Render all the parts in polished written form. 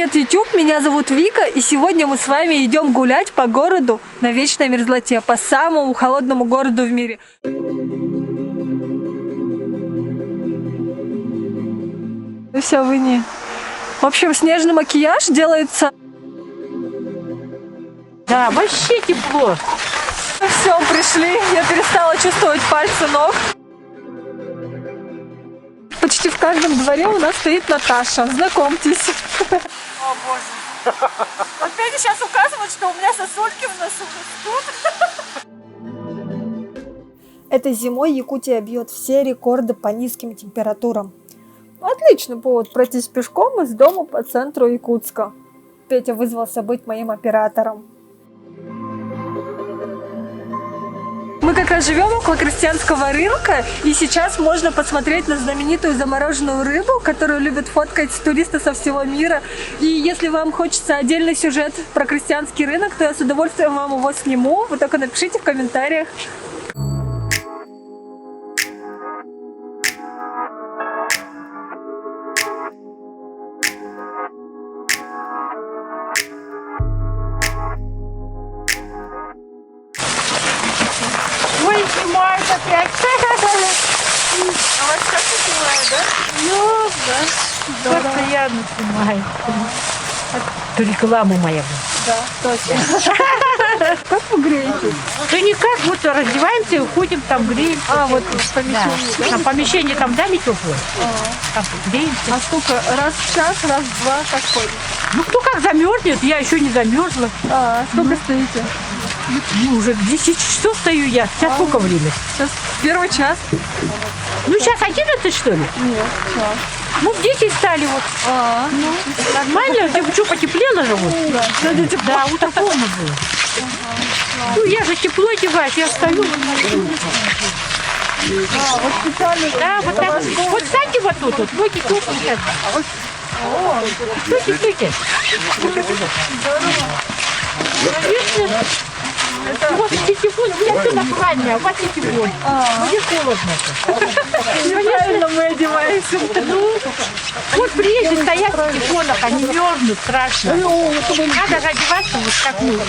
Привет, YouTube! Меня зовут Вика, и сегодня мы с вами идем гулять по городу на вечной мерзлоте, по самому холодному городу в мире. Все, вы не. В общем, снежный макияж делается. Да, вообще тепло. Все, пришли. Я перестала чувствовать пальцы ног. Почти в каждом дворе у нас стоит Наташа. Знакомьтесь. О, боже. Опять сейчас указывают, что у меня сосульки в носу растут. Этой зимой Якутия бьет все рекорды по низким температурам. Отличный повод пройтись пешком из дома по центру Якутска. Петя вызвался быть моим оператором. Мы как раз живем около крестьянского рынка, и сейчас можно посмотреть на знаменитую замороженную рыбу, которую любят фоткать туристы со всего мира. И если вам хочется отдельный сюжет про крестьянский рынок, то я с удовольствием вам его сниму. Вы только напишите в комментариях. Ой, снимают опять. А вас часто снимают, да? Ну, да. Постоянно снимают. Это реклама моя. Да, точно. Как вы греетесь? Да никак, вот раздеваемся и уходим, там греемся. А, вот в помещении, да? Там помещение там дали теплое. Там греемся. А сколько? Раз в час, раз в два, как ходите? Ну, кто как замерзнет, я еще не замерзла. А, сколько стоите? Ну, уже к 10 часов стою я. Сейчас сколько время? Сейчас первый час. Ну, сейчас 11, что ли? Нет, час. Ну, в 10 стали вот. Ну, нормально, что, потеплело же вот? Да, сегодня тепло. Да, утро холодно было. Ну, я же тепло одеваюсь, я встаю. А, вот специально. Да, вот так. Вот встаньте вот тут, вот, ноги теплые сейчас. Стойте, стойте. Вот телефон, у меня все нормально, а у вас не тепло. Мне холодно. Неправильно мы одеваемся. Ну, вот приедут, стоят в телефонах, они мерзнут страшно. Надо же одеваться вот такую.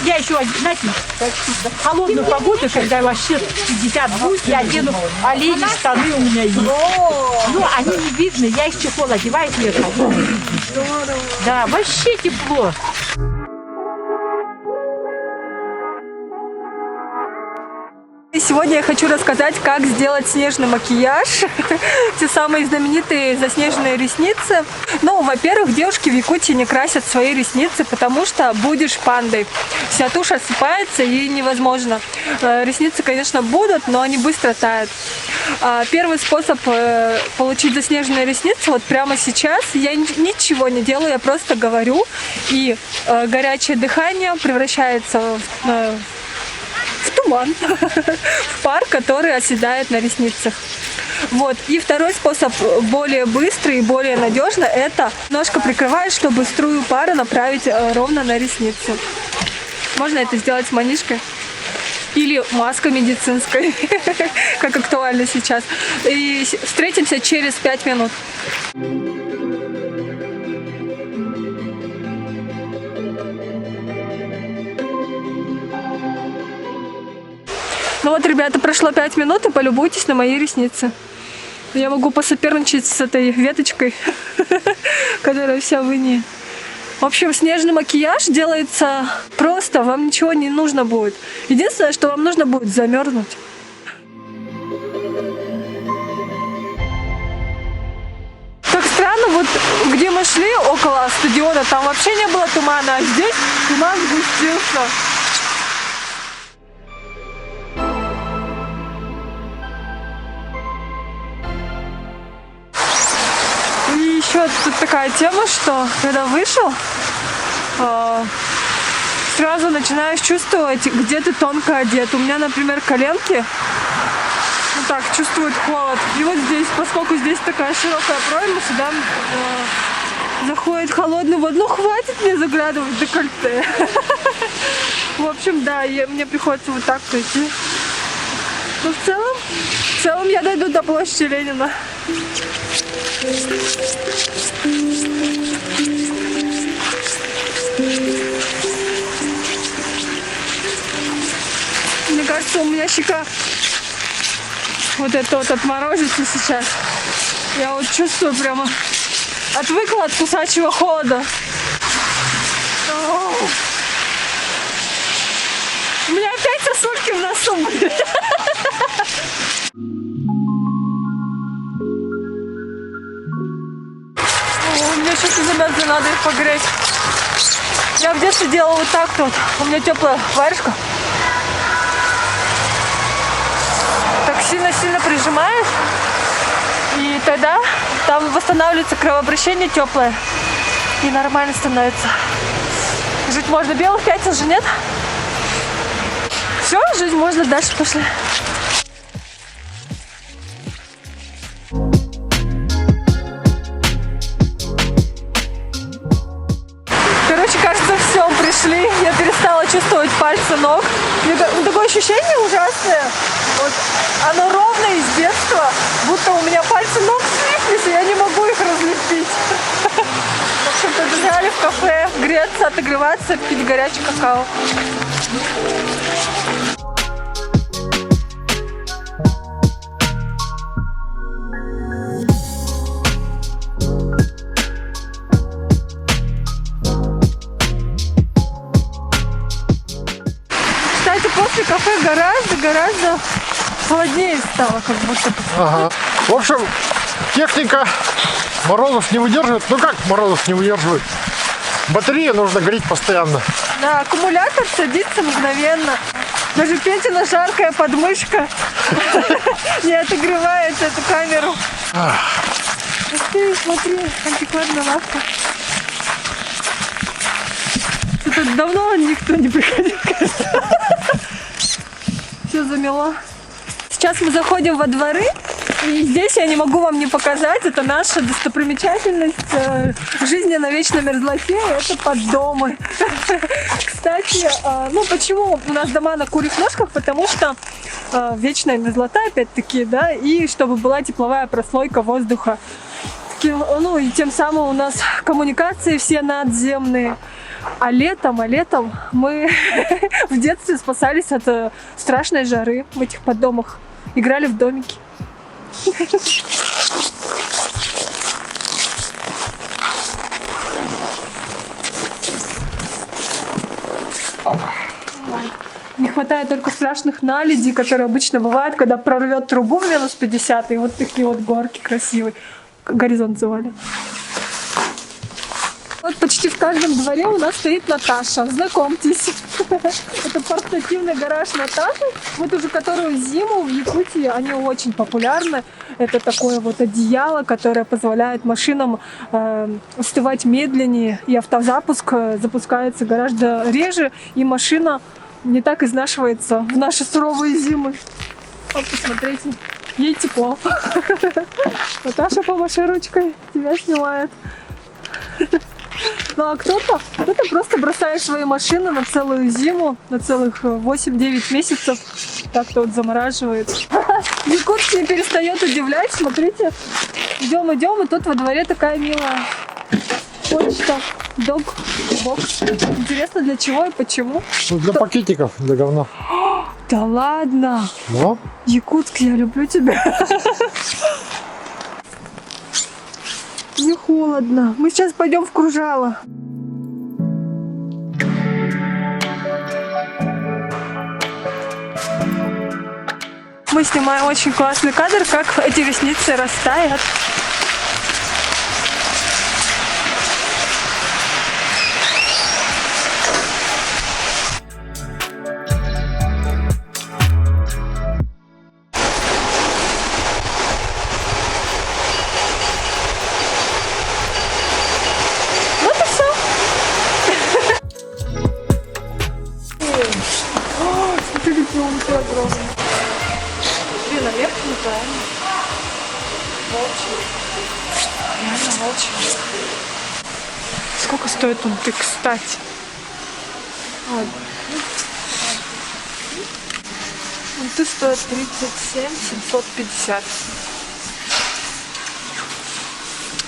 Я еще, знаете, в холодную погоду, когда вообще 50 будет, я одену олени, штаны у меня есть. Ну, они не видны, я их чехол одеваю, мне холодно. Да, вообще тепло. Сегодня я хочу рассказать, как сделать снежный макияж, те самые знаменитые заснеженные ресницы. Ну, во-первых, девушки в Якутии не красят свои ресницы, потому что будешь пандой. Вся тушь осыпается и невозможно. Ресницы, конечно, будут, но они быстро тают. Первый способ получить заснеженные ресницы, вот прямо сейчас, я ничего не делаю, я просто говорю, и горячее дыхание превращается в туман, в пар, который оседает на ресницах. Вот. И второй способ, более быстрый и более надежный, это немножко прикрываешь, чтобы струю пара направить ровно на ресницы. Можно это сделать с манишкой или маской медицинской, как актуально сейчас. И встретимся через 5 минут. Ну вот, ребята, прошло 5 минут, и полюбуйтесь на мои ресницы. Я могу посоперничать с этой веточкой, которая вся в ине. В общем, снежный макияж делается просто, вам ничего не нужно будет. Единственное, что вам нужно будет замерзнуть. Как странно, вот где мы шли, около стадиона, там вообще не было тумана, а здесь туман сгустился. Еще тут такая тема, что когда вышел, сразу начинаешь чувствовать, где ты тонко одет. У меня, например, коленки вот так чувствуют холод. И вот здесь, поскольку здесь такая широкая пройма, сюда заходит холодный воздух. Ну, хватит мне заглядывать в декольте. В общем, да, мне приходится вот так пройти. Но в целом я дойду до площади Ленина. у меня щека вот это вот отморозится сейчас. Я вот чувствую прямо, отвыкла от кусачего холода. У меня опять сосульки в носу были. У меня щеки замерзли, надо их погреть. Я в детстве делала вот так вот. У меня теплая варежка. Так сильно-сильно прижимаешь. И тогда там восстанавливается кровообращение теплое. И нормально становится. Жить можно. Белых пятен же нет? Все, жить можно, дальше пошли. Короче, кажется, все, пришли. Я перестала чувствовать пальцы ног. Такое ощущение ужасное. Вот, оно ровное из детства, будто у меня пальцы ног слиплись, и я не могу их разлепить. В общем-то, бежали в кафе греться, отогреваться, пить горячий какао. Кстати, после кафе гораздо холоднее стало, как будто. Ага. В общем, техника морозов не выдерживает. Ну как морозов не выдерживает? Батарею нужно греть постоянно. Да, аккумулятор садится мгновенно. Даже Петина жаркая подмышка не отогревает эту камеру. Смотри, антикварная лавка. Тут давно никто не приходил, кажется. Все замело. Сейчас мы заходим во дворы. И здесь я не могу вам не показать, это наша достопримечательность жизни на вечной мерзлоте, это поддомы. Кстати, ну почему у нас дома на курьих ножках? Потому что вечная мерзлота, опять-таки, да, и чтобы была тепловая прослойка воздуха. Ну и тем самым у нас коммуникации все надземные. А летом мы в детстве спасались от страшной жары в этих поддомах. Играли в домики. Не хватает только страшных наледей, которые обычно бывают, когда прорвет трубу в минус 50, и вот такие вот горки красивые. Горизонт завалит. Вот почти в каждом дворе у нас стоит Наташа. Знакомьтесь. Это портативный гараж Наташи. Вот уже которую зиму в Якутии они очень популярны. Это такое вот одеяло, которое позволяет машинам остывать медленнее. И автозапуск запускается гораздо реже. И машина не так изнашивается в наши суровые зимы. Вот, посмотрите. Ей тепло. Наташа, помаши ручкой. Тебя снимает. Ну а кто-то просто бросает свои машины на целую зиму, на целых 8-9 месяцев. Так-то вот замораживает. Якутск не перестает удивлять. Смотрите, идем, и тут во дворе такая милая почта, дог-бокс. Интересно, для чего и почему? Ну, для пакетиков, для говна. Да ладно! Ну? Якутск, я люблю тебя. Не холодно. Мы сейчас пойдем в Кружало. Мы снимаем очень классный кадр, как эти ресницы растают. Сколько стоит он, ты, кстати? Вот. Ты стоит 37 750.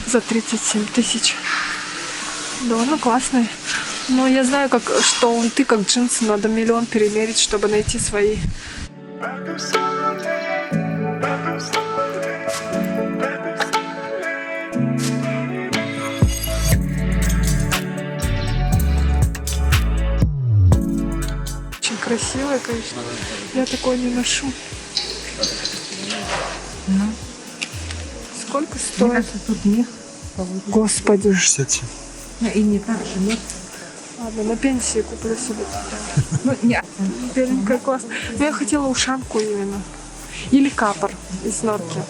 За 37 тысяч. Довольно классный. Но я знаю, что он, ты как джинсы, надо миллион перемерить, чтобы найти свои. Очень красивая, конечно. Я такое не ношу. Сколько стоит? Тут нет. Господи. 67. И не так же, нет. Ладно, на пенсии куплю себе. Ну, нет. Беленькая, классно. Но я хотела ушанку именно. Или капор из норки.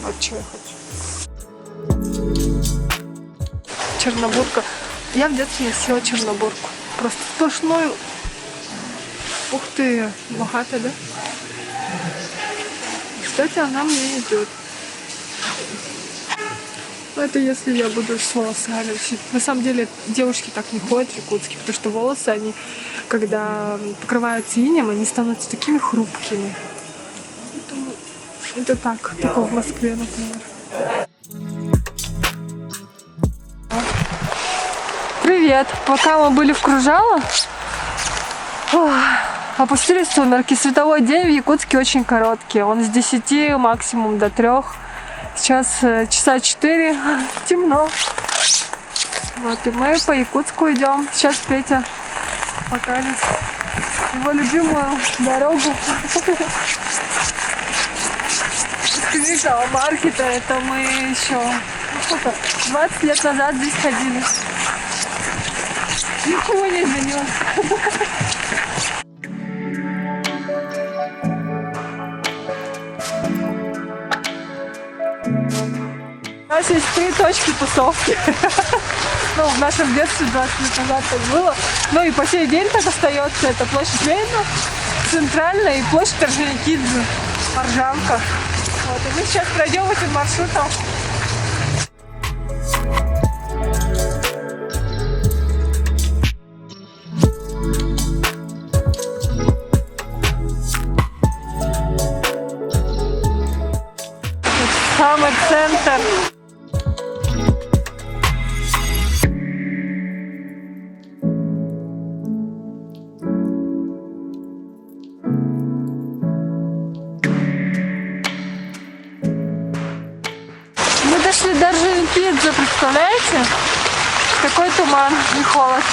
Вот что я хочу. Чернобурка. Я в детстве носила чернобурку. Просто сплошной. Ух ты, богатая, да? Кстати, она мне идет. Но это если я буду с волосами. На самом деле девушки так не ходят в Якутске, потому что волосы, они, когда покрываются инеем, они становятся такими хрупкими. Поэтому это так, только в Москве, например. Привет! Пока мы были в Кружало, опустились сумерки. Световой день в Якутске очень короткий. Он с 10 максимум до 3. Сейчас часа 4. Темно. Вот, и мы по Якутску идем. Сейчас Петя покажет его любимую дорогу. Скажи, а маркета это мы еще 20 лет назад здесь ходили. Ничего не изменилось. У нас есть 3 точки тусовки. Ну, в нашем детстве 20 лет назад так было. Ну и по сей день так остается. Это площадь Ленина, центральная, и площадь Орджоникидзе, Аржанка. Вот, и мы сейчас пройдем этим маршрутом. Самый центр. Мы дошли до Орджоникидзе, представляете? Какой туман и холод.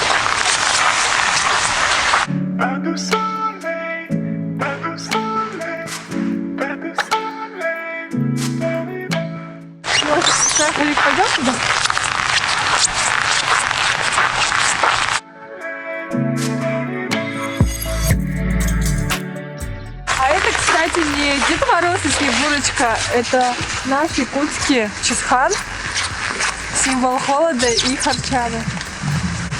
Или пойдем туда? А это, кстати, не Дед Мороз и Снегурочка, это наш якутский Чисхан, символ холода и харчана.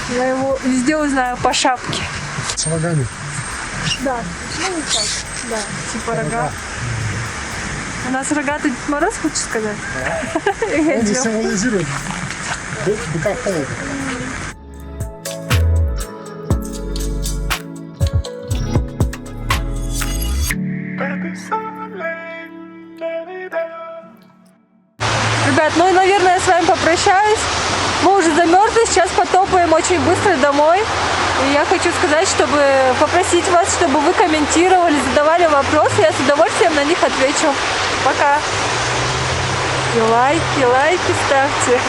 Я его везде узнаю по шапке. С рогами. Да, ну так, да, типа рога. У нас рогатый Дед Мороз, хочешь сказать? Он же символизирует быка холода. Ребят, ну и, наверное, я с вами попрощаюсь. Мы уже замерзли, сейчас потопаем очень быстро домой. И я хочу сказать, чтобы попросить вас, чтобы вы комментировали, задавали вопросы, я с удовольствием на них отвечу. Пока! И лайки ставьте.